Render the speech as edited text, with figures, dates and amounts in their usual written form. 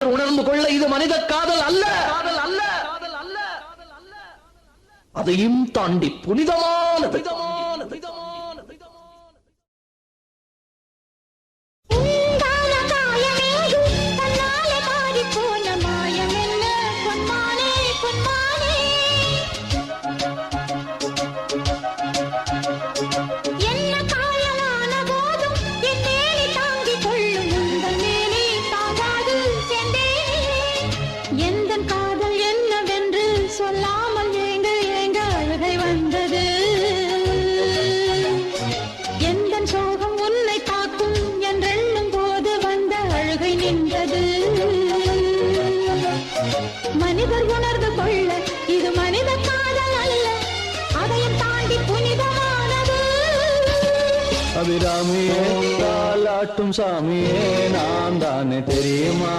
உணர்ந்து கொள்ள இது மனித காதல் அல்ல, அதையும் தாண்டி புனிதமானது. சொல்லாமல் ஏங்க ஏங்க அழுகை வந்தது. எந்த சோகம் உன்னை பார்க்கும் என்றெண்ணும் போது வந்த அழுகை நின்றது. மனிதர் உணர்ந்து கொள்ள இது மனித காதல் அல்ல, அதையும் தாண்டி புனிதமானது. அபிராமியே தாலாட்டும் சாமியே நான் தானே தெரியுமா?